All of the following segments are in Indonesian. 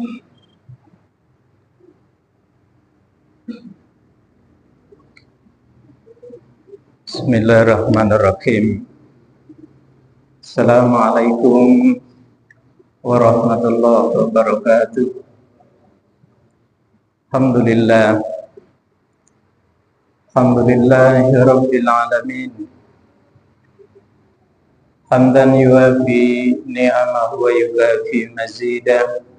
Bismillahirrahmanirrahim. Assalamualaikum warahmatullahi wabarakatuh. Alhamdulillahi rabbil alamin. Hamdan yuwafi ni'amahu wa yukafi mazidah.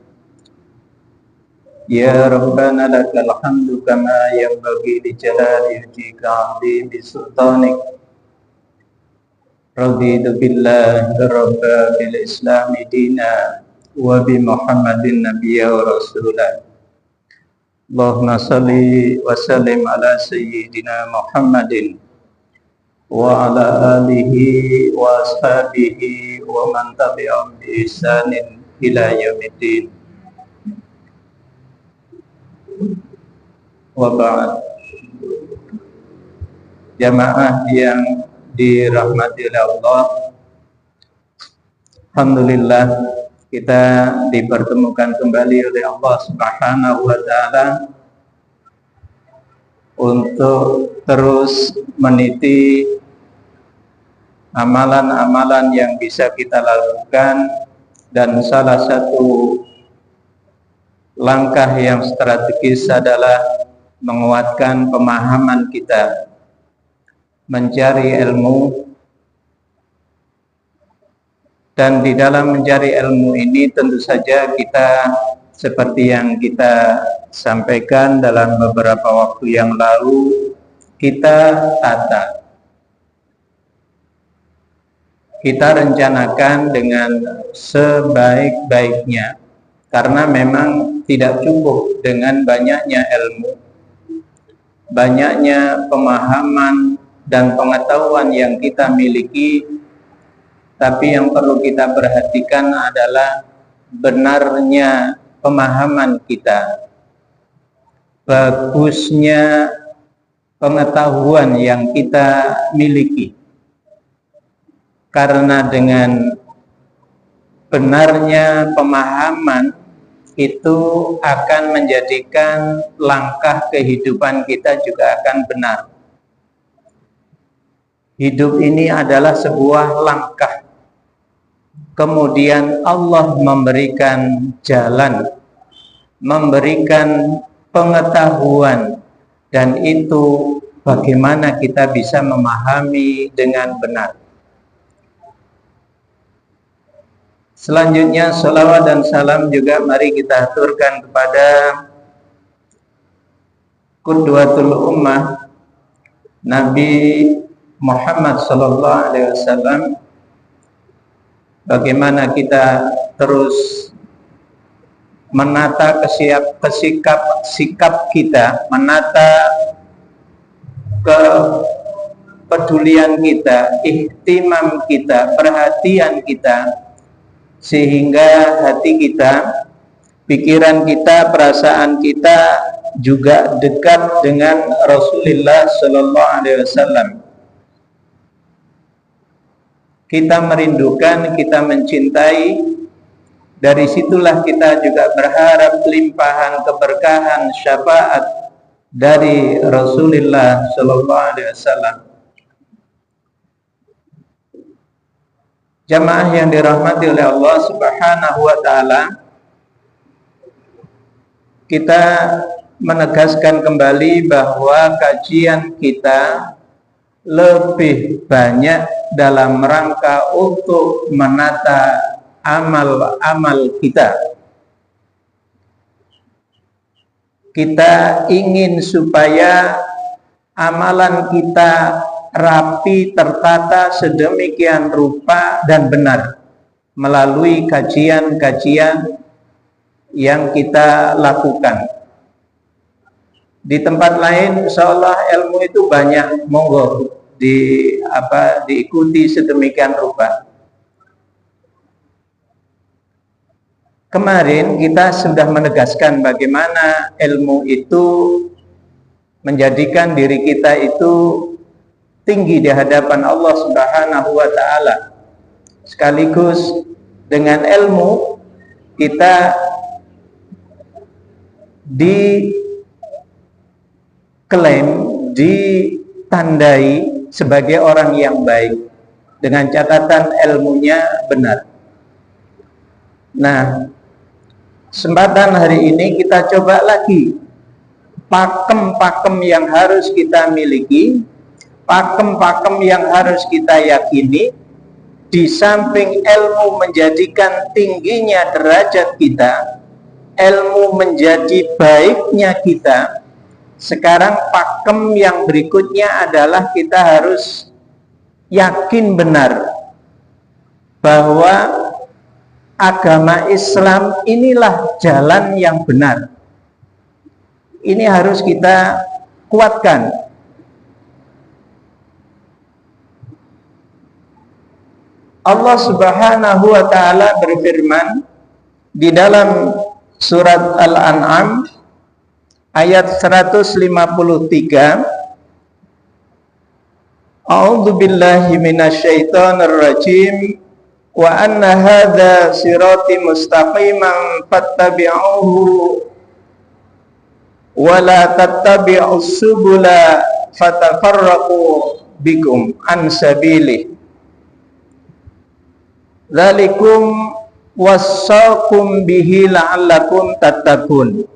Ya Rabbana lakal hamdu kama yanbaghi li jalali wajhika 'azimi sultanik. Raditu billahi rabba bil islami dina wa bi Muhammadin nabiyya wa rasulah. Allahumma salli wa sallim ala sayyidina Muhammadin wa ala alihi wa ashabihi wa man tabi'ahum bi ihsanin ila yaumiddin. Wa ba'd. Jamaah yang dirahmati oleh Allah, alhamdulillah kita dipertemukan kembali oleh Allah Subhanahu wa taala untuk terus meniti amalan-amalan yang bisa kita lakukan, dan salah satu langkah yang strategis adalah menguatkan pemahaman kita, mencari ilmu. Dan di dalam mencari ilmu ini tentu saja kita, seperti yang kita sampaikan dalam beberapa waktu yang lalu, kita tata, kita rencanakan dengan sebaik-baiknya, karena memang tidak cukup dengan banyaknya ilmu, banyaknya pemahaman dan pengetahuan yang kita miliki, tapi yang perlu kita perhatikan adalah benarnya pemahaman kita, bagusnya pengetahuan yang kita miliki. Karena dengan benarnya pemahaman itu akan menjadikan langkah kehidupan kita juga akan benar. Hidup ini adalah sebuah langkah. Kemudian Allah memberikan jalan, memberikan pengetahuan, dan itu bagaimana kita bisa memahami dengan benar. Selanjutnya salawat dan salam juga mari kita aturkan kepada Qudwatul Ummah Nabi Muhammad sallallahu alaihi wasallam. Bagaimana kita terus menata sikap kita, menata kepedulian kita, ihtimam kita, perhatian kita, sehingga hati kita, pikiran kita, perasaan kita juga dekat dengan Rasulullah sallallahu alaihi wasallam. Kita merindukan, kita mencintai, dari situlah kita juga berharap limpahan keberkahan syafaat dari Rasulullah sallallahu alaihi wasallam. Jamaah yang dirahmati oleh Allah Subhanahu wa taala, kita menegaskan kembali bahwa kajian kita lebih banyak dalam rangka untuk menata amal-amal kita. Kita ingin supaya amalan kita rapi, tertata sedemikian rupa dan benar melalui kajian-kajian yang kita lakukan. Di tempat lain insyaallah ilmu itu banyak, monggo diikuti sedemikian rupa. Kemarin kita sudah menegaskan bagaimana ilmu itu menjadikan diri kita itu tinggi di hadapan Allah Subhanahu wa taala. Sekaligus dengan ilmu kita diklaim, ditandai sebagai orang yang baik dengan catatan ilmunya benar. Nah, kesempatan hari ini kita coba lagi pakem-pakem yang harus kita miliki, pakem-pakem yang harus kita yakini. Di samping ilmu menjadikan tingginya derajat kita, ilmu menjadi baiknya kita, sekarang pakem yang berikutnya adalah kita harus yakin benar bahwa agama Islam inilah jalan yang benar. Ini harus kita kuatkan. Allah Subhanahu wa taala berfirman di dalam surat Al-An'am ayat 153, A'udzu billahi minasyaitonir rajim, wa anna hadza sirati mustaqiman fattabi'uhu wa la tattabi'us subula fatafarraqu bikum an sabilihi dzalikum wassaqum bihi la'allakum tattaqun.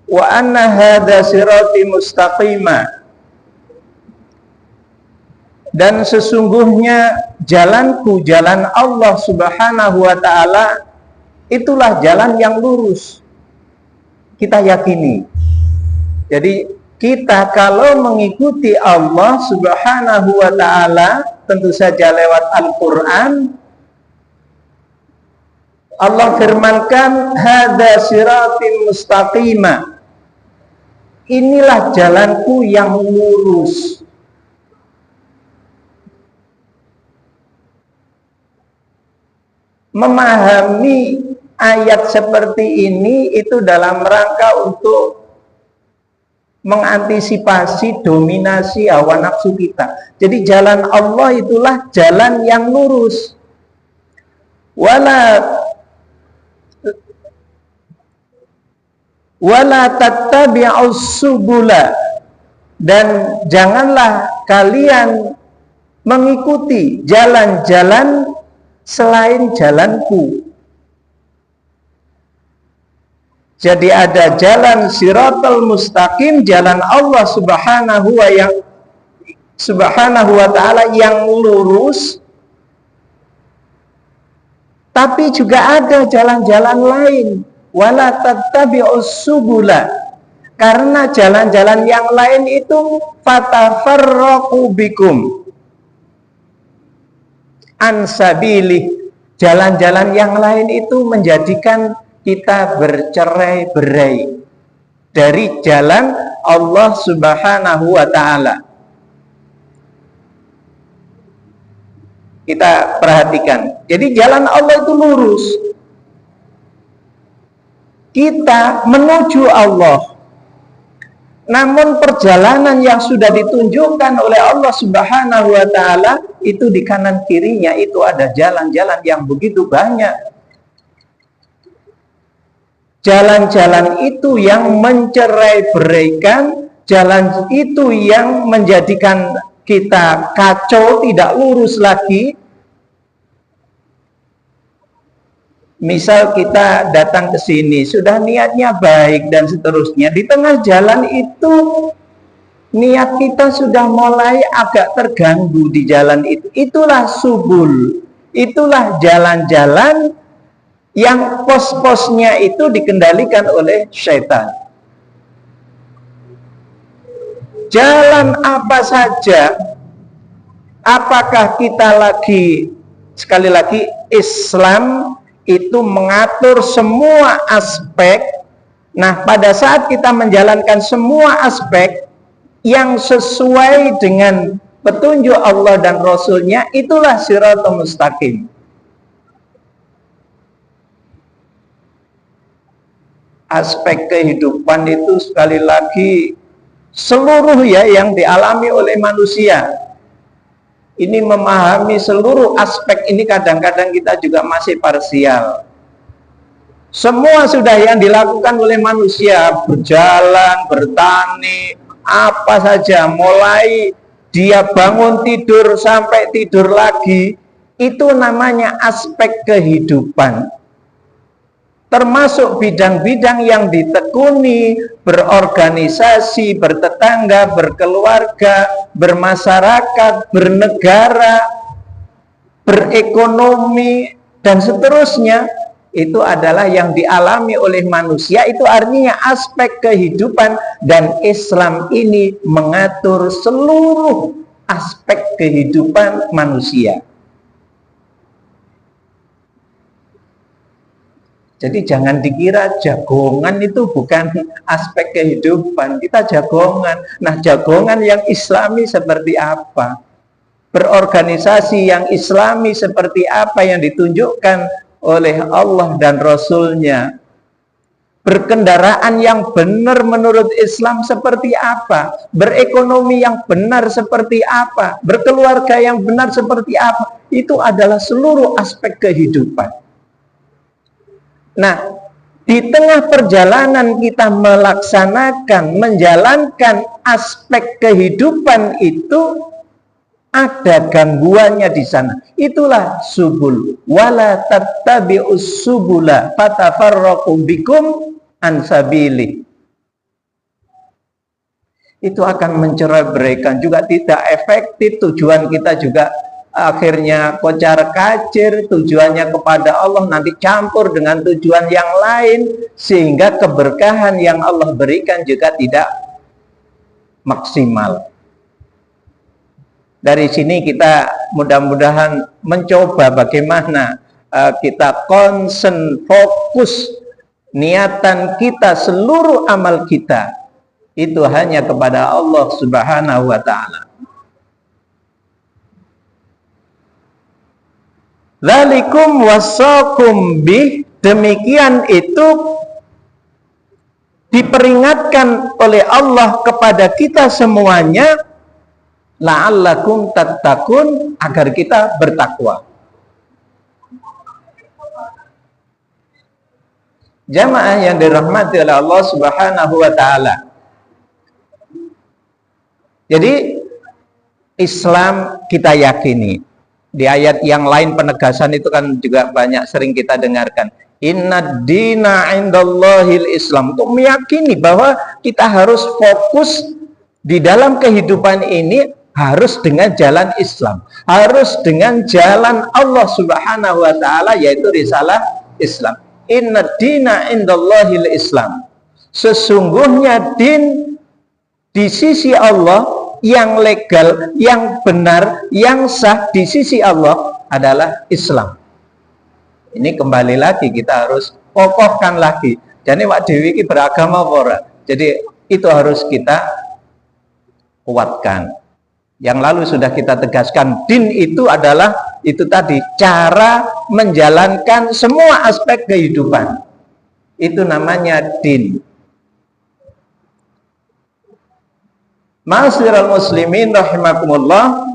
Wa anna hadza sirati mustaqima, dan sesungguhnya jalanku, jalan Allah Subhanahu wa taala, itulah jalan yang lurus. Kita yakini. Jadi kita kalau mengikuti Allah Subhanahu wa taala, tentu saja lewat Al-Qur'an, Allah firmankan hadza siratim mustaqima, inilah jalanku yang lurus. Memahami ayat seperti ini itu dalam rangka untuk mengantisipasi dominasi hawa nafsu kita. Jadi jalan Allah itulah jalan yang lurus. Wala tattabi'us subula, dan janganlah kalian mengikuti jalan-jalan selain jalanku. Jadi ada jalan siratal mustaqim, jalan Allah Subhanahu wa taala yang lurus. Tapi juga ada jalan-jalan lain, wala tattabi'us subula, karena jalan-jalan yang lain itu fatafarraqu bikum an sabilih, jalan-jalan yang lain itu menjadikan kita bercerai-berai dari jalan Allah Subhanahu wa taala. Kita perhatikan. Jadi jalan Allah itu lurus. Kita menuju Allah. Namun perjalanan yang sudah ditunjukkan oleh Allah Subhanahu wa taala itu di kanan kirinya itu ada jalan-jalan yang begitu banyak. Jalan-jalan itu yang mencerai-beraikan, jalan itu yang menjadikan kita kacau, tidak lurus lagi. Misal kita datang ke sini, sudah niatnya baik dan seterusnya. Di tengah jalan itu, niat kita sudah mulai agak terganggu di jalan itu. Itulah subul, itulah jalan-jalan yang pos-posnya itu dikendalikan oleh syaitan. Jalan apa saja, apakah kita lagi, sekali lagi, Islam itu mengatur semua aspek. Nah, pada saat kita menjalankan semua aspek yang sesuai dengan petunjuk Allah dan Rasulnya, itulah siratal mustaqim. Aspek kehidupan itu sekali lagi seluruh ya yang dialami oleh manusia. Ini memahami seluruh aspek ini kadang-kadang kita juga masih parsial. Semua sudah yang dilakukan oleh manusia, berjalan, bertani, apa saja, mulai dia bangun tidur sampai tidur lagi, itu namanya aspek kehidupan. Termasuk bidang-bidang yang ditekuni, berorganisasi, bertetangga, berkeluarga, bermasyarakat, bernegara, berekonomi, dan seterusnya. Itu adalah yang dialami oleh manusia. Itu artinya aspek kehidupan, dan Islam ini mengatur seluruh aspek kehidupan manusia. Jadi jangan dikira jagongan itu bukan aspek kehidupan. Kita jagongan. Nah, jagongan yang islami seperti apa? Berorganisasi yang islami seperti apa yang ditunjukkan oleh Allah dan Rasul-Nya? Berkendaraan yang benar menurut Islam seperti apa? Berekonomi yang benar seperti apa? Berkeluarga yang benar seperti apa? Itu adalah seluruh aspek kehidupan. Nah, di tengah perjalanan kita melaksanakan, menjalankan aspek kehidupan itu, ada gangguannya di sana. Itulah subul. Wala tattabi'us subula fatafarraqu bikum an sabili. Itu akan mencerai-beraikan, juga tidak efektif. Tujuan kita juga akhirnya kocar kacir, tujuannya kepada Allah nanti campur dengan tujuan yang lain, sehingga keberkahan yang Allah berikan juga tidak maksimal. Dari sini kita mudah-mudahan mencoba bagaimana kita konsen, fokus niatan kita, seluruh amal kita itu hanya kepada Allah Subhanahu wa ta'ala. Dzalikum wassakum bih, demikian itu diperingatkan oleh Allah kepada kita semuanya, la'allakum tattaqun, agar kita bertakwa. Jamaah yang dirahmati oleh Allah Subhanahu wa ta'ala. Jadi Islam kita yakini. Di ayat yang lain penegasan itu kan juga banyak sering kita dengarkan. Inna dina indallahil Islam. Untuk meyakini bahwa kita harus fokus di dalam kehidupan ini, harus dengan jalan Islam, harus dengan jalan Allah Subhanahu wa ta'ala, yaitu risalah Islam. Inna dina indallahil Islam. Sesungguhnya din di sisi Allah yang legal, yang benar, yang sah di sisi Allah adalah Islam. Ini kembali lagi kita harus kokohkan lagi. Jadi wak dewi ini beragama ora. Jadi itu harus kita kuatkan. Yang lalu sudah kita tegaskan, din itu adalah itu tadi, cara menjalankan semua aspek kehidupan. Itu namanya din. Ma'asyiral muslimin rahimakumullah.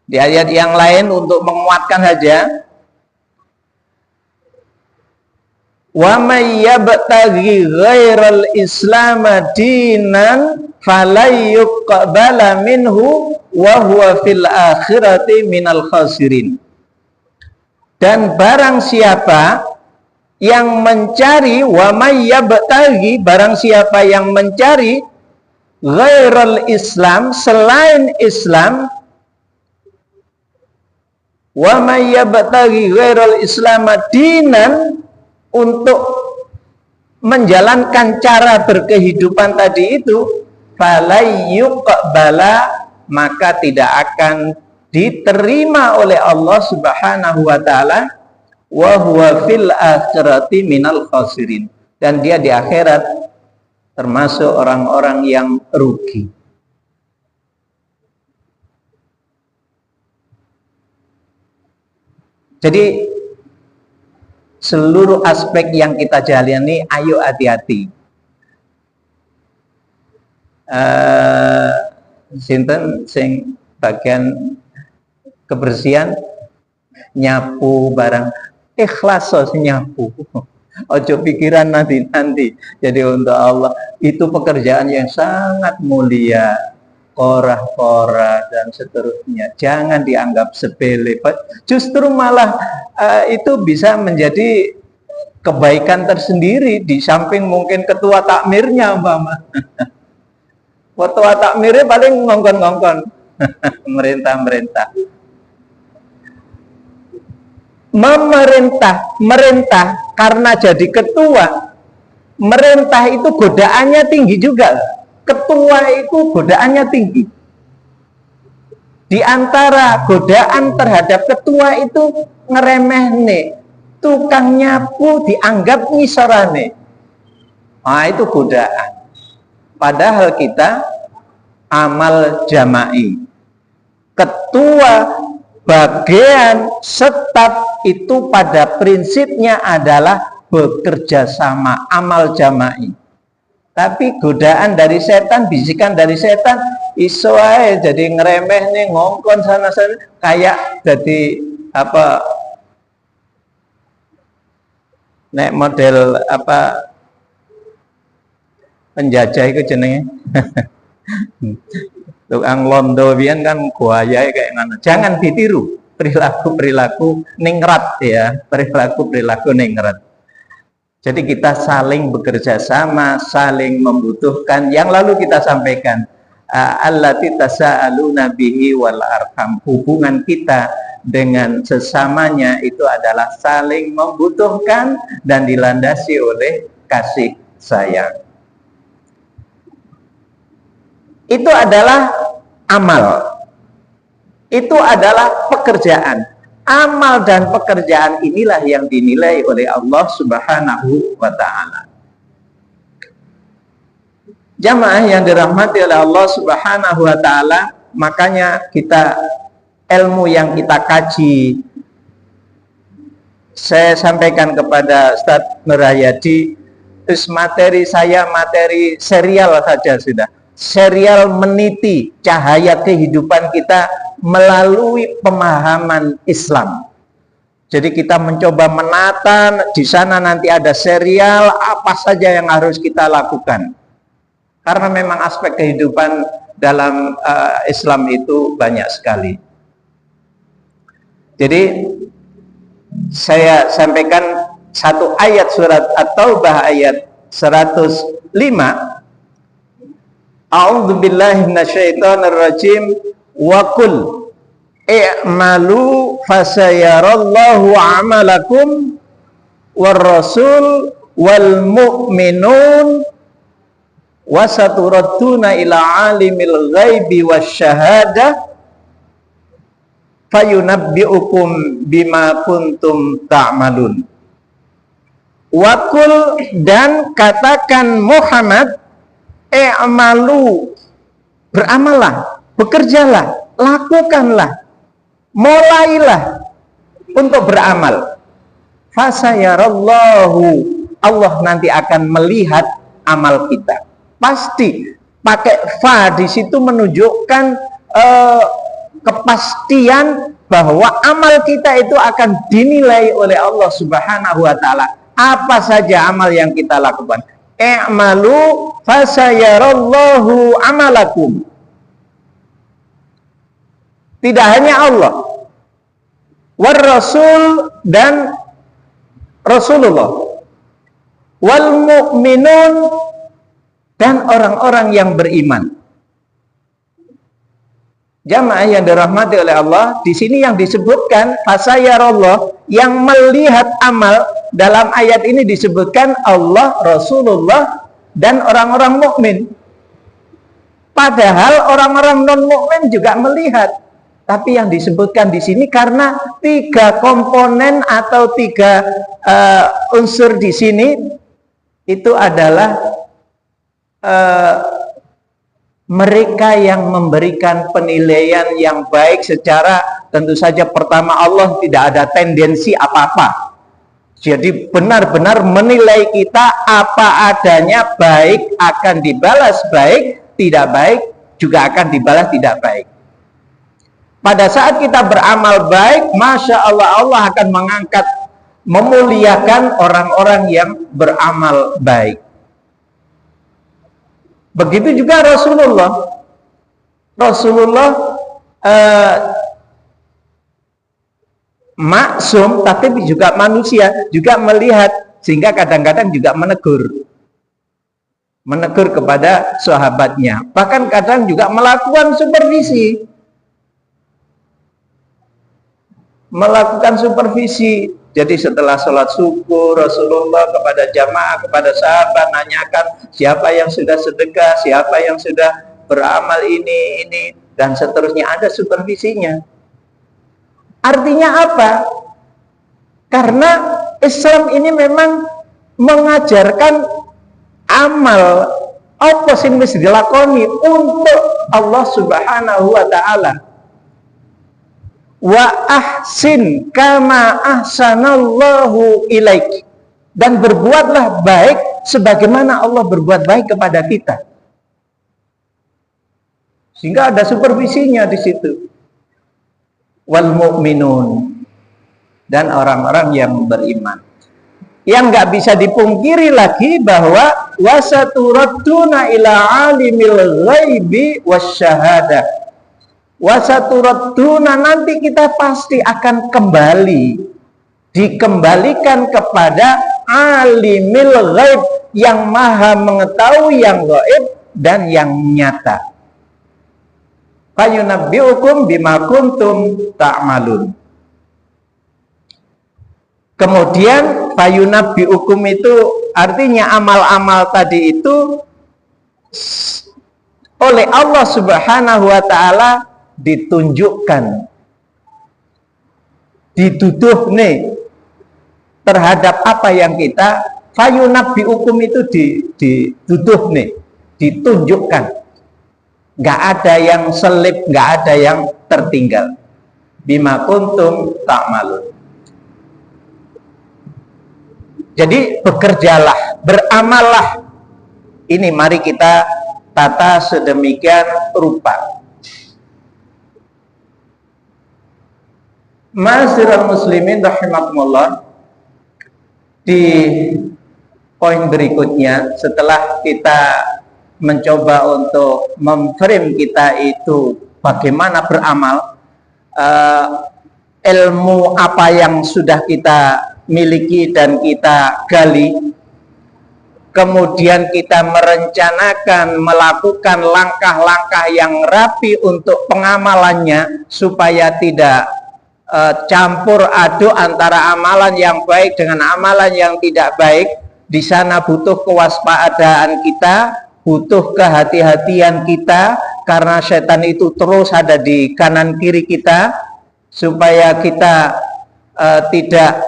Di ayat yang lain untuk menguatkan saja, wa may yabtaghi ghairal islam dinan falayyuqbala minhu wa huwa fil akhirati minal khasirin. Dan barang siapa yang mencari, wa may yabtaghi, barang siapa yang mencari ghairal Islam, selain Islam, wa may yabtaghi ghairal Islam dinan, untuk menjalankan cara berkehidupan tadi itu, falayyuqbala, maka tidak akan diterima oleh Allah Subhanahu wa ta'ala, wa huwa fil akhirati minal khasirin, dan dia di akhirat termasuk orang-orang yang rugi. Jadi seluruh aspek yang kita jalani, ayo hati-hati. Sinten sing bagian kebersihan, nyapu barang, ikhlas nyapu. Ojo pikiran nanti. Jadi untuk Allah itu pekerjaan yang sangat mulia, korah-korah dan seterusnya. Jangan dianggap sepele. Justru malah itu bisa menjadi kebaikan tersendiri di samping mungkin ketua takmirnya, umpama. Ketua takmirnya paling ngongkon-ngongkon. Merintah. Merintah karena jadi ketua, merintah itu godaannya tinggi juga. Ketua itu godaannya tinggi. Di antara godaan terhadap ketua itu ngeremehne, tukang nyapu dianggap ngisorane. Nah, itu godaan. Padahal kita amal jama'i. Ketua bagian staf itu pada prinsipnya adalah bekerja sama, amal jama'i. Tapi godaan dari setan, bisikan dari setan, iso ae jadi ngeremeh nih, ngongkon sana kayak jadi apa, nek model apa penjajah itu jenenge. Tukang londo biyen kan buaya kayak ngono. Jangan ditiru perilaku ningrat ya, perilaku ningrat. Jadi kita saling bekerja sama, saling membutuhkan. Yang lalu kita sampaikan allati tasaaluna bihi wal arham. Hubungan kita dengan sesamanya itu adalah saling membutuhkan dan dilandasi oleh kasih sayang. Itu adalah amal. Itu adalah pekerjaan. Amal dan pekerjaan inilah yang dinilai oleh Allah Subhanahu wa ta'ala. Jamaah yang dirahmati oleh Allah Subhanahu wa ta'ala, makanya kita ilmu yang kita kaji, saya sampaikan kepada Ustadz Nurhayadi, materi saya materi serial saja sudah. Serial meniti cahaya kehidupan kita melalui pemahaman Islam. Jadi kita mencoba menata, di sana nanti ada serial apa saja yang harus kita lakukan. Karena memang aspek kehidupan dalam Islam itu banyak sekali. Jadi saya sampaikan satu ayat surat At-Taubah ayat 105. A'udzu billahi minasyaitonir rajim wa qul i'malu fasayarallahu 'amalakum war rasul wal mu'minun wa saturadduna ila 'alimil ghaibi wasyahadah fayunabbi'ukum bima kuntum ta'malun. Wa qul, dan katakan Muhammad, i'malu, beramallah, bekerjalah, lakukanlah, mulailah untuk beramal. Fasayarallahu, Allah nanti akan melihat amal kita. Pasti pakai fa di situ menunjukkan kepastian bahwa amal kita itu akan dinilai oleh Allah Subhanahu wa ta'ala. Apa saja amal yang kita lakukan. I'malu fasayarallahu amalakum. Tidak hanya Allah, war rasul, dan Rasulullah, wal mu'minun, dan orang-orang yang beriman. Jamaah yang dirahmati oleh Allah, di sini yang disebutkan fasayarallah, yang melihat amal dalam ayat ini disebutkan Allah, Rasulullah, dan orang-orang mukmin. Padahal orang-orang non mukmin juga melihat. Tapi yang disebutkan di sini karena 3 komponen atau 3 unsur di sini itu adalah mereka yang memberikan penilaian yang baik secara, tentu saja pertama, Allah tidak ada tendensi apa-apa. Jadi benar-benar menilai kita apa adanya, baik akan dibalas baik, tidak baik juga akan dibalas tidak baik. Pada saat kita beramal baik, Masya Allah, Allah akan mengangkat memuliakan orang-orang yang beramal baik. Begitu juga Rasulullah maksum, tapi juga manusia, juga melihat, sehingga kadang-kadang juga menegur kepada sahabatnya, bahkan kadang juga melakukan supervisi. Jadi setelah sholat subuh, Rasulullah kepada jamaah, kepada sahabat, nanyakan siapa yang sudah sedekah, siapa yang sudah beramal ini, dan seterusnya. Ada supervisinya. Artinya apa? Karena Islam ini memang mengajarkan amal apa sing wis dilakoni untuk Allah Subhanahu wa taala. Wa ahsin kama ahsanallahu ilaik, dan berbuatlah baik sebagaimana Allah berbuat baik kepada kita. Sehingga ada supervisinya di situ. Wal mu'minun, dan orang-orang yang beriman. Yang nggak bisa dipungkiri lagi bahwa wasaturadduna ila alimil ghaibi wasyahadah. Wasaturadduna, nanti kita pasti akan dikembalikan kepada alimil ghaib, yang maha mengetahui yang gaib dan yang nyata. Fayunabbi'ukum bima kuntum ta'malun. Kemudian fayunabbi'ukum itu artinya amal-amal tadi itu oleh Allah Subhanahu wa taala ditunjukkan, dituduh nih terhadap apa yang kita fayunabbi'ukum itu dituduh nih, ditunjukkan. Nggak ada yang selip, nggak ada yang tertinggal. Bima kuntum ta'malun. Jadi bekerjalah, beramallah. Ini mari kita tata sedemikian rupa. Ma'asyiral muslimin rahimakumullah. Di poin berikutnya, setelah kita mencoba untuk memframe kita itu bagaimana beramal, ilmu apa yang sudah kita miliki dan kita gali, kemudian kita merencanakan melakukan langkah-langkah yang rapi untuk pengamalannya supaya tidak campur aduk antara amalan yang baik dengan amalan yang tidak baik. Di sana butuh kewaspadaan kita, butuh kehati-hatian kita, karena setan itu terus ada di kanan kiri kita, supaya kita tidak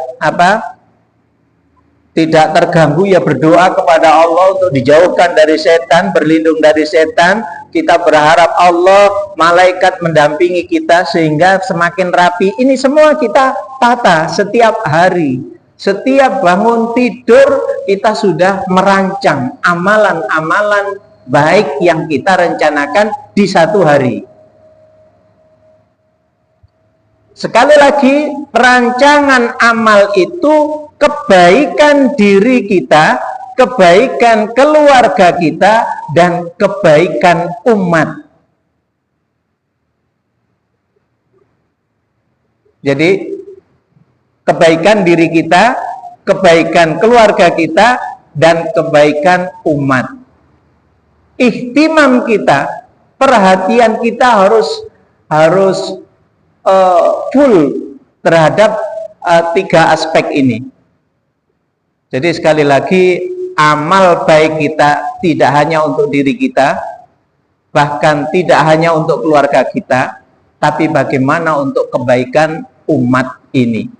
terganggu. Ya, berdoa kepada Allah untuk dijauhkan dari setan, berlindung dari setan. Kita berharap Allah, malaikat mendampingi kita sehingga semakin rapi. Ini semua kita tata setiap hari. Setiap bangun tidur kita sudah merancang amalan-amalan baik yang kita rencanakan di satu hari. Sekali lagi, rancangan amal itu kebaikan diri kita, kebaikan keluarga kita, dan kebaikan umat. Jadi kebaikan diri kita, kebaikan keluarga kita, dan kebaikan umat. Ihtimam kita, perhatian kita harus full terhadap tiga aspek ini. Jadi sekali lagi, amal baik kita tidak hanya untuk diri kita, bahkan tidak hanya untuk keluarga kita, tapi bagaimana untuk kebaikan umat ini.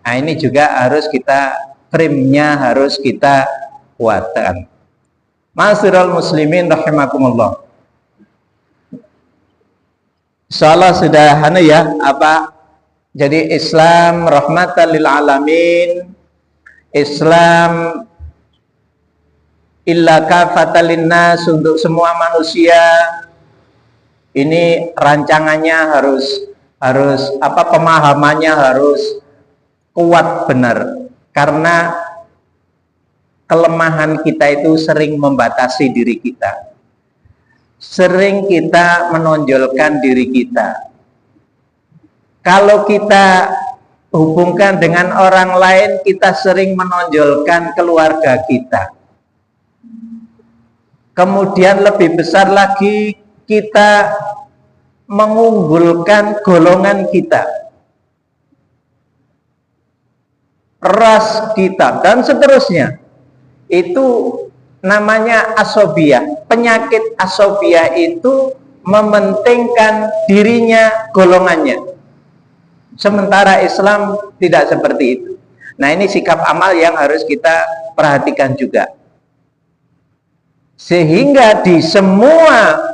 Nah, ini juga harus kita frame-nya harus kita kuatkan. Ma'asyiral muslimin rahimakumullah. Insyaallah sudah jadi Islam rahmatan lil alamin, Islam illa kafatan linnas, untuk semua manusia. Ini rancangannya harus pemahamannya harus kuat benar, karena kelemahan kita itu sering membatasi diri kita, sering kita menonjolkan diri kita. Kalau kita hubungkan dengan orang lain, kita sering menonjolkan keluarga kita. Kemudian lebih besar lagi, kita mengunggulkan golongan kita, ras kita, dan seterusnya. Itu namanya asobiyah. Penyakit asobiyah itu mementingkan dirinya, golongannya. Sementara Islam tidak seperti itu. Nah, ini sikap amal yang harus kita perhatikan juga. Sehingga di semua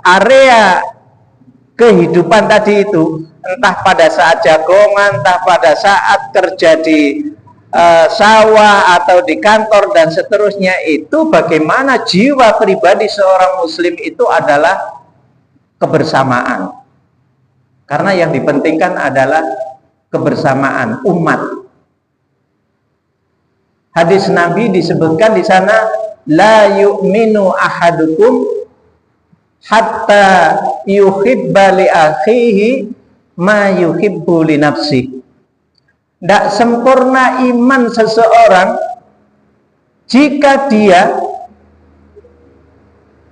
area kehidupan tadi itu, entah pada saat jagongan, entah pada saat kerja di sawah atau di kantor dan seterusnya, itu bagaimana jiwa pribadi seorang muslim itu adalah kebersamaan. Karena yang dipentingkan adalah kebersamaan umat. Hadis Nabi disebutkan di sana, la yu'minu ahadukum hatta yuhibba li akhihi ma yuhibbu li nafsihi. Tidak sempurna iman seseorang jika dia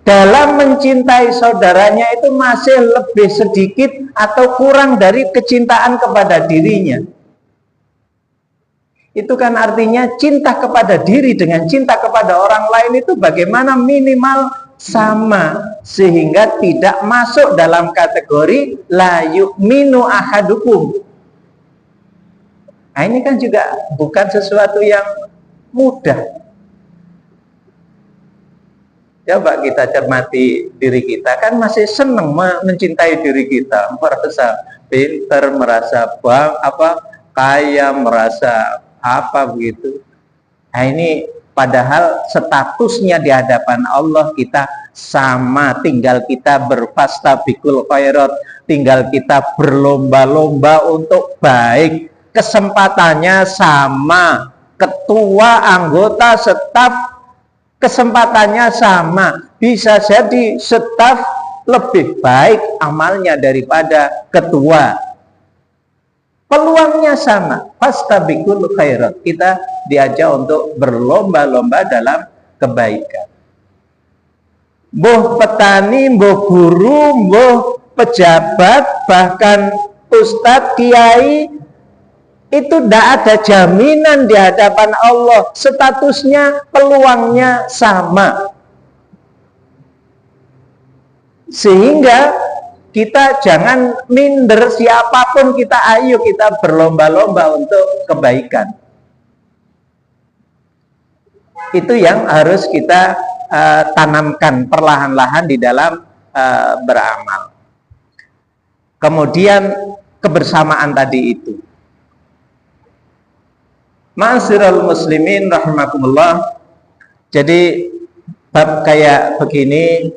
dalam mencintai saudaranya itu masih lebih sedikit atau kurang dari kecintaan kepada dirinya. Itu kan artinya cinta kepada diri dengan cinta kepada orang lain itu bagaimana minimal sama, sehingga tidak masuk dalam kategori la yu'minu ahadukum. Nah, ini kan juga bukan sesuatu yang mudah. Coba kita cermati diri kita, kan masih senang mencintai diri kita, merasa pintar, merasa kaya, merasa apa begitu. Nah, ini padahal statusnya di hadapan Allah kita sama, tinggal kita berfastabiqul khairat, tinggal kita berlomba-lomba untuk baik, kesempatannya sama, ketua, anggota, staf kesempatannya sama. Bisa jadi staf lebih baik amalnya daripada ketua, peluangnya sama, fastabiqul khairat. Kita diajak untuk berlomba-lomba dalam kebaikan. Mbuh petani, mbuh guru, mbuh pejabat, bahkan ustadz, kiai, itu tidak ada jaminan di hadapan Allah. Statusnya, peluangnya sama. Sehingga kita jangan minder, siapapun kita, ayo kita berlomba-lomba untuk kebaikan. Itu yang harus kita tanamkan perlahan-lahan di dalam beramal. Kemudian kebersamaan tadi itu. Ma'asyiral muslimin rahimakumullah. Jadi bab kayak begini,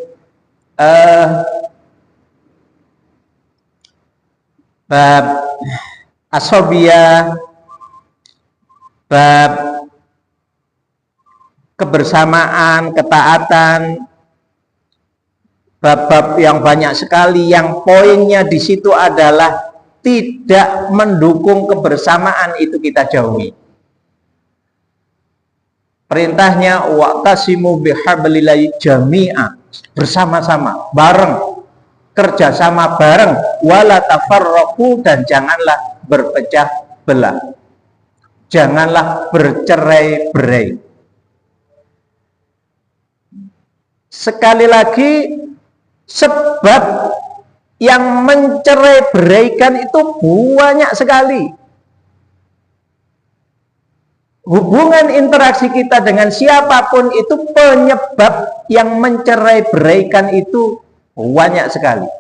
bab asobiyah, bab kebersamaan, ketaatan, bab-bab yang banyak sekali yang poinnya di situ adalah tidak mendukung kebersamaan, itu kita jauhi. Perintahnya wa'tasimu bihablillahi jami'a, bersama-sama, bareng, kerjasama bareng, wala tafarraqu, dan janganlah berpecah belah, janganlah bercerai-berai. Sekali lagi, sebab yang mencerai-beraikan itu banyak sekali. Hubungan interaksi kita dengan siapapun itu, penyebab yang mencerai-beraikan itu banyak sekali.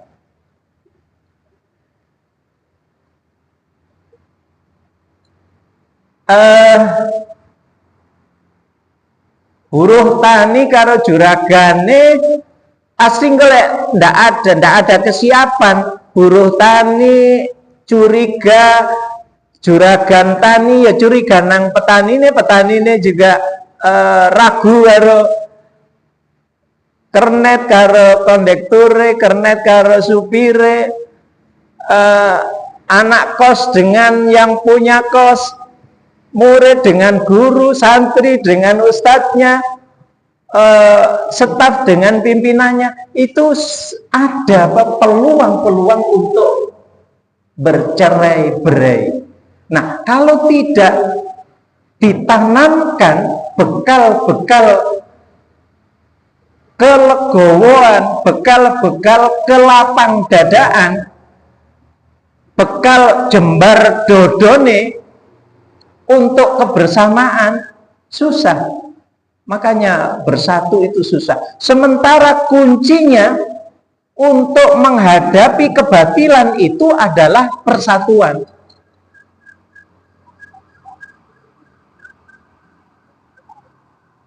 Buruh tani karo juragane asing golek ndak ada kesiapan. Buruh tani curiga juragan tani ya curiga nang petani ini juga ragu karo kernet karo kondekture, kernet karo supire, anak kos dengan yang punya kos, murid dengan guru, santri dengan ustadznya, staf dengan pimpinannya. Itu ada peluang-peluang untuk bercerai-berai. Nah, kalau tidak ditanamkan bekal-bekal kelegowoan, bekal-bekal kelapang dadaan, bekal jembar dodone untuk kebersamaan, susah. Makanya bersatu itu susah. Sementara kuncinya untuk menghadapi kebatilan itu adalah persatuan.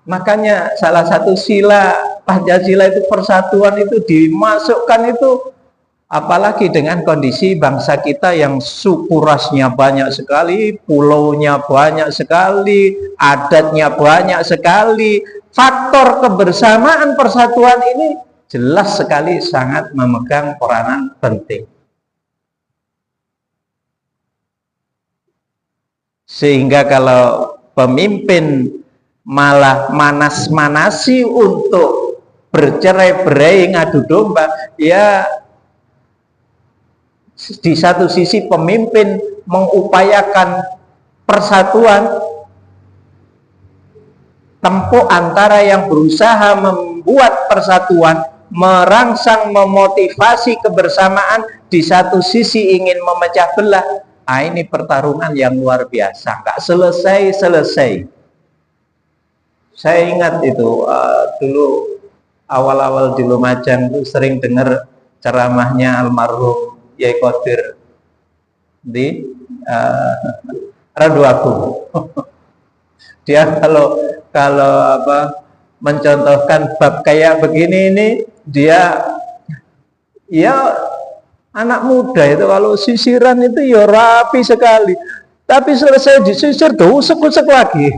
Makanya salah satu sila Pancasila itu persatuan itu dimasukkan itu, apalagi dengan kondisi bangsa kita yang suku rasnya banyak sekali, pulaunya banyak sekali, adatnya banyak sekali. Faktor kebersamaan persatuan ini jelas sekali sangat memegang peranan penting. Sehingga kalau pemimpin malah manas-manasi untuk bercerai-berai ngadu domba, ya di satu sisi pemimpin mengupayakan persatuan, tempuh antara yang berusaha membuat persatuan, merangsang, memotivasi kebersamaan, di satu sisi ingin memecah belah. Ini pertarungan yang luar biasa, nggak selesai-selesai. Saya ingat itu dulu awal-awal di Lumajang itu sering dengar ceramahnya almarhum Yai Qadir di Raduagung. Dia kalau mencontohkan bab kayak begini ini, dia ya anak muda itu kalau sisiran itu ya rapi sekali. Tapi selesai disisir tuh usek-usek lagi.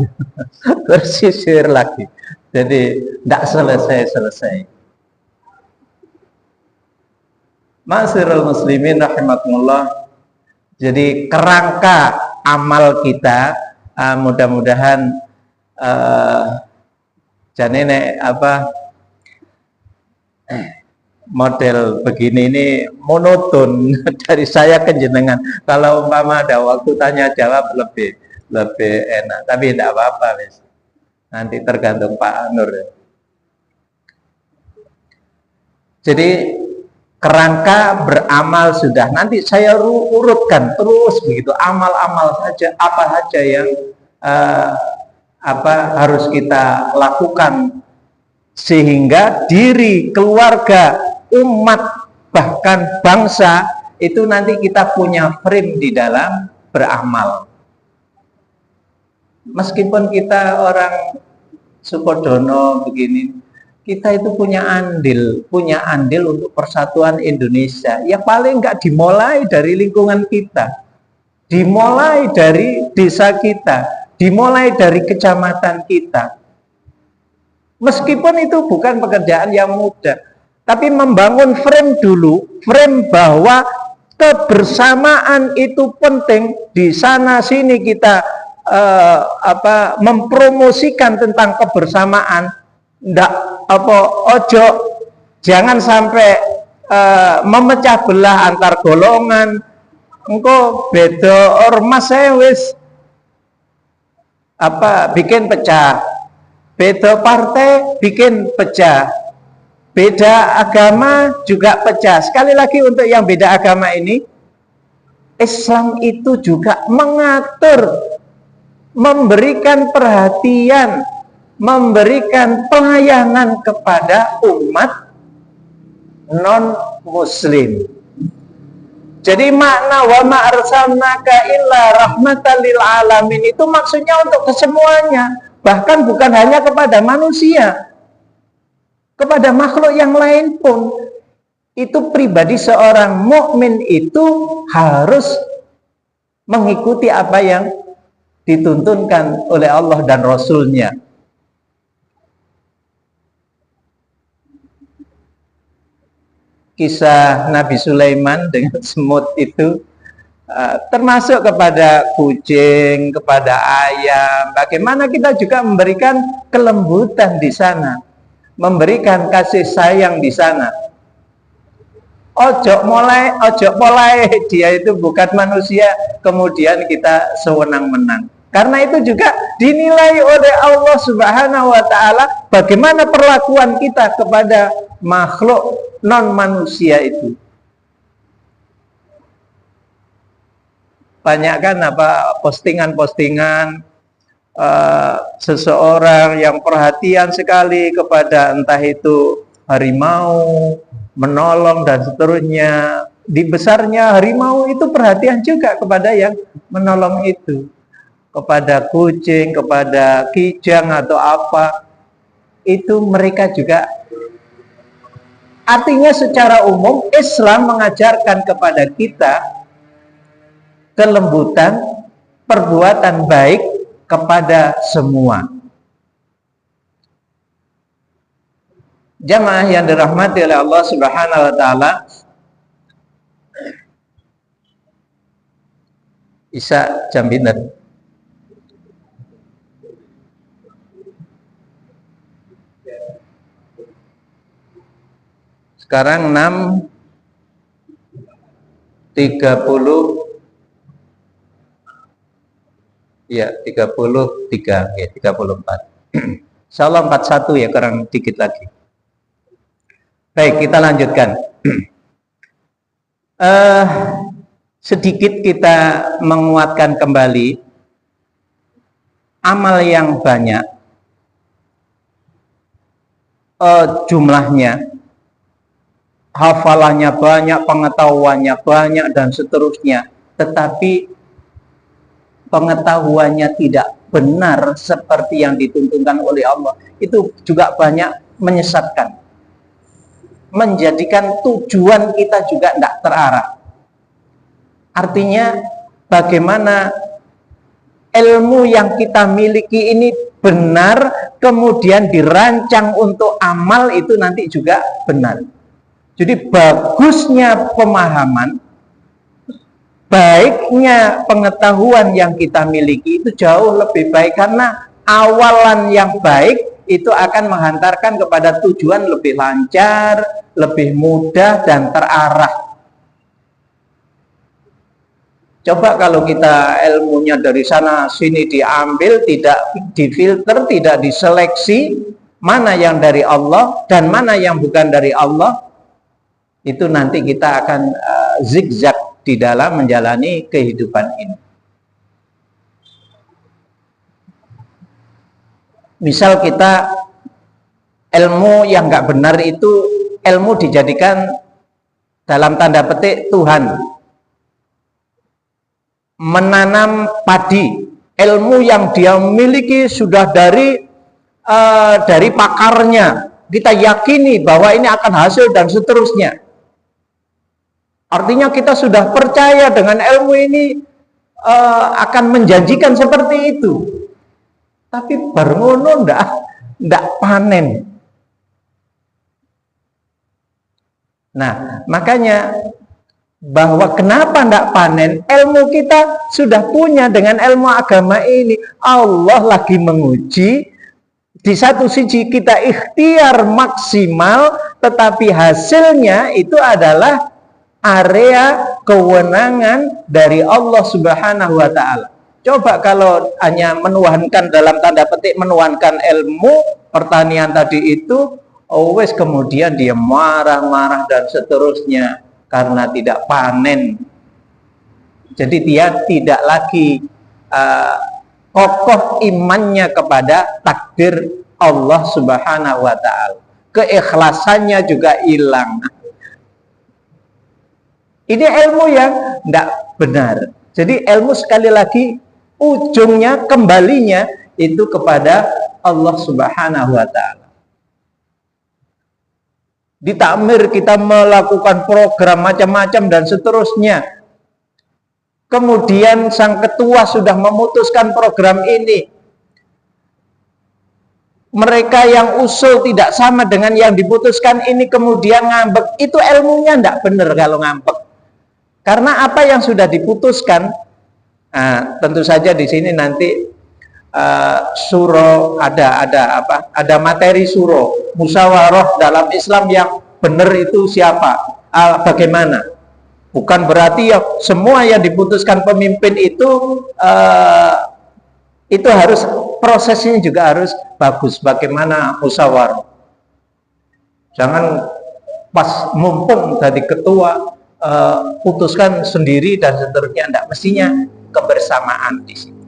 Bersisir lagi. Jadi tidak selesai-selesai. Ma'asyiral muslimin rahimakumullah. Jadi kerangka amal kita mudah-mudahan model begini ini monoton dari saya ke jenengan. Kalau umpama ada waktu tanya jawab lebih enak, tapi tidak apa-apa, wis. Nanti tergantung Pak Nur. Jadi kerangka beramal sudah. Nanti saya urutkan terus begitu, amal-amal saja, apa saja yang harus kita lakukan sehingga diri, keluarga, umat, bahkan bangsa itu nanti kita punya frame di dalam beramal. Meskipun kita orang Sukodono begini, kita itu punya andil untuk persatuan Indonesia. Ya paling enggak dimulai dari lingkungan kita, dimulai dari desa kita, dimulai dari kecamatan kita. Meskipun itu bukan pekerjaan yang mudah, tapi membangun frame dulu, frame bahwa kebersamaan itu penting. Di sana sini kita mempromosikan tentang kebersamaan. Jangan sampai memecah belah antar golongan. Engko beda ormas saya wis bikin pecah, beda partai bikin pecah, beda agama juga pecah. Sekali lagi untuk yang beda agama ini, Islam itu juga mengatur, memberikan perhatian, memberikan pelayanan kepada umat non-muslim. Jadi makna wa ma arsalnaka illa rahmatan lil alamin itu maksudnya untuk kesemuanya, bahkan bukan hanya kepada manusia, kepada makhluk yang lain pun. Itu pribadi seorang mukmin itu harus mengikuti apa yang dituntunkan oleh Allah dan Rasul-Nya. Kisah Nabi Sulaiman dengan semut itu termasuk kepada kucing, kepada ayam. Bagaimana kita juga memberikan kelembutan di sana, memberikan kasih sayang di sana. Ojo mulai dia itu bukan manusia, kemudian kita sewenang-wenang. Karena itu juga dinilai oleh Allah Subhanahu wa taala bagaimana perlakuan kita kepada makhluk non manusia itu. Banyak kan postingan-postingan seseorang yang perhatian sekali kepada entah itu harimau, menolong dan seterusnya. Di besarnya harimau itu perhatian juga kepada yang menolong itu, kepada kucing, kepada kijang atau apa, itu mereka juga. Artinya secara umum Islam mengajarkan kepada kita kelembutan, perbuatan baik kepada semua. Jamaah yang dirahmati oleh Allah Subhanahu wa taala, Isya jam pinten? Sekarang 6.30. Ya, 33, ya 34. Insyaallah 41 ya, kurang dikit lagi. Baik, kita lanjutkan. Sedikit kita menguatkan kembali amal yang banyak, jumlahnya, hafalannya banyak, pengetahuannya banyak dan seterusnya, tetapi pengetahuannya tidak benar seperti yang dituntunkan oleh Allah, itu juga banyak menyesatkan, menjadikan tujuan kita juga tidak terarah. Artinya bagaimana ilmu yang kita miliki ini benar, kemudian dirancang untuk amal itu nanti juga benar. Jadi bagusnya pemahaman, baiknya pengetahuan yang kita miliki itu jauh lebih baik, karena awalan yang baik itu akan menghantarkan kepada tujuan lebih lancar, lebih mudah dan terarah. Coba kalau kita ilmunya dari sana sini diambil, tidak difilter, tidak diseleksi, mana yang dari Allah dan mana yang bukan dari Allah, itu nanti kita akan zigzag di dalam menjalani kehidupan ini. Misal kita ilmu yang nggak benar itu ilmu dijadikan dalam tanda petik Tuhan. Menanam padi, ilmu yang dia miliki sudah dari pakarnya, kita yakini bahwa ini akan hasil dan seterusnya. Artinya kita sudah percaya dengan ilmu ini akan menjanjikan seperti itu. Tapi barengono ndak panen. Nah, makanya bahwa kenapa ndak panen, ilmu kita sudah punya dengan ilmu agama ini. Allah lagi menguji, di satu sisi kita ikhtiar maksimal, tetapi hasilnya itu adalah area kewenangan dari Allah Subhanahu wa taala. Coba kalau hanya menuhankan, dalam tanda petik menuhankan ilmu pertanian tadi itu, always kemudian dia marah-marah dan seterusnya karena tidak panen. Jadi dia tidak lagi kokoh imannya kepada takdir Allah Subhanahu wa taala. Keikhlasannya juga hilang. Ini ilmu yang tidak benar. Jadi ilmu sekali lagi ujungnya, kembalinya itu kepada Allah Subhanahu wa taala. Di takmir kita melakukan program macam-macam dan seterusnya. kemudian sang ketua sudah memutuskan program ini, mereka yang usul tidak sama dengan yang diputuskan ini, kemudian ngambek, itu ilmunya tidak benar kalau ngambek. Karena apa yang sudah diputuskan, tentu saja di sini nanti suro ada materi suro, musyawarah dalam Islam yang benar itu siapa, bagaimana. Bukan berarti ya semua yang diputuskan pemimpin itu harus prosesnya juga harus bagus. Bagaimana musyawarah? Jangan pas mumpung dari ketua putuskan sendiri dan seterusnya. Tidak, mestinya kebersamaan di situ.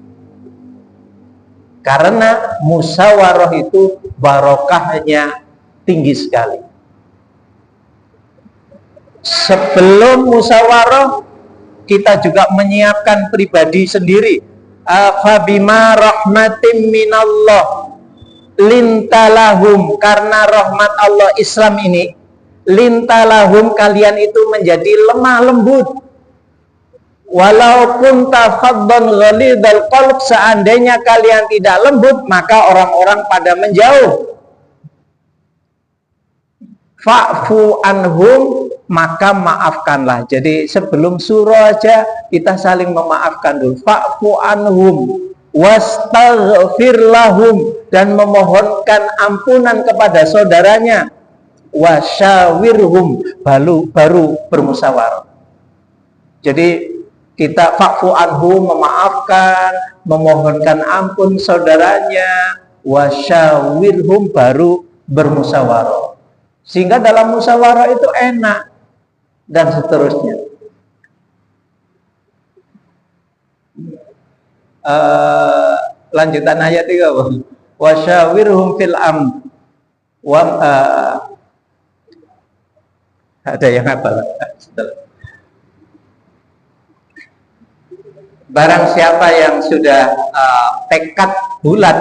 Karena musyawarah itu barokahnya tinggi sekali. Sebelum musyawarah kita juga menyiapkan pribadi sendiri. Fabima rahmatim minallah lintalahum, karena rahmat Allah Islam ini, lintalahum, kalian itu menjadi lemah lembut. Walaupun tafaddan ghalidhal qalb, seandainya kalian tidak lembut, maka orang-orang pada menjauh. Fa'fu anhum, maka maafkanlah. Jadi sebelum surah aja kita saling memaafkan dulu. Fa'fu anhum wastaghfir lahum, dan memohonkan ampunan kepada saudaranya. Wasyawirhum, baru bermusyawarah. Jadi kita fa'fu anhum, memaafkan, memohonkan ampun saudaranya, wasyawirhum, baru bermusyawarah. Sehingga dalam musyawarah itu enak dan seterusnya. Lanjutan ayat 3. Wasyawirhum fil amr. Ada yang apa? Barang siapa yang sudah tekad bulat,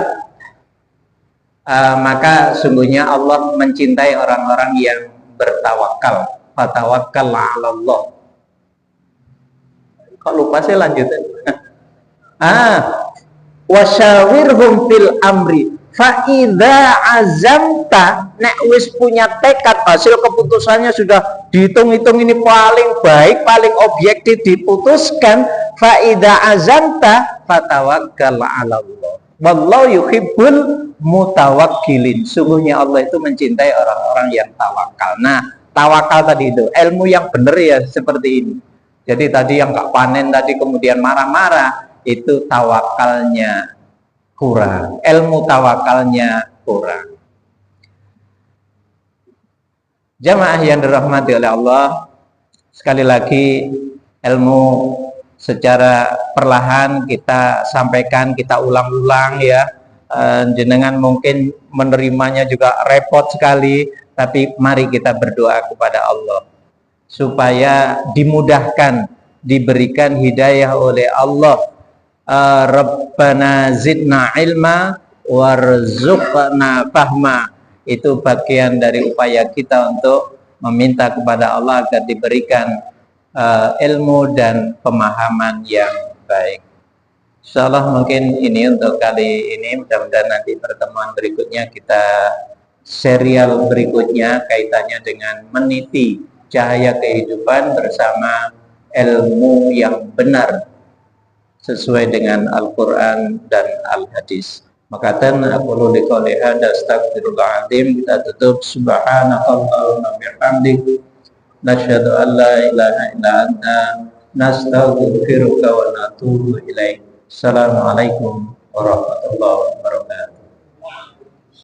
maka sungguhnya Allah mencintai orang-orang yang bertawakal. Fatawakkal 'ala Allah. Kok lupa sih lanjutin? Wasyawirhum fil amri fa idza azamta, nek wis punya tekad, hasil keputusannya sudah dihitung-hitung, ini paling baik, paling objektif diputuskan, fa idza azamta fatawakkal 'ala Allah. Wallahu yuhibbul mutawakkilin. Sungguhnya Allah itu mencintai orang-orang yang tawakal. Nah, tawakal tadi itu ilmu yang benar ya seperti ini. Jadi tadi yang gak panen tadi kemudian marah-marah, itu tawakalnya kurang, ilmu tawakalnya kurang. Jamaah yang dirahmati oleh Allah, sekali lagi ilmu secara perlahan kita sampaikan, kita ulang-ulang ya. Jenengan mungkin menerimanya juga repot sekali, tapi mari kita berdoa kepada Allah supaya dimudahkan, diberikan hidayah oleh Allah. Rabbana zidna ilma warzuqna fahma. Itu bagian dari upaya kita untuk meminta kepada Allah agar diberikan ilmu dan pemahaman yang baik. Insyaallah mungkin ini untuk kali ini. Mudah-mudahan nanti pertemuan berikutnya kita serial berikutnya kaitannya dengan meniti cahaya kehidupan bersama ilmu yang benar sesuai dengan Al-Quran dan Al-Hadis. Maka aku qouli qouli hadza astaghfirullahaladzim. Kita tutup subhanakallahumma bihamdik nasyhadu an la ilaha illa anta nastaghfiruka wa natubu ilaik. Assalamualaikum warahmatullahi wabarakatuh.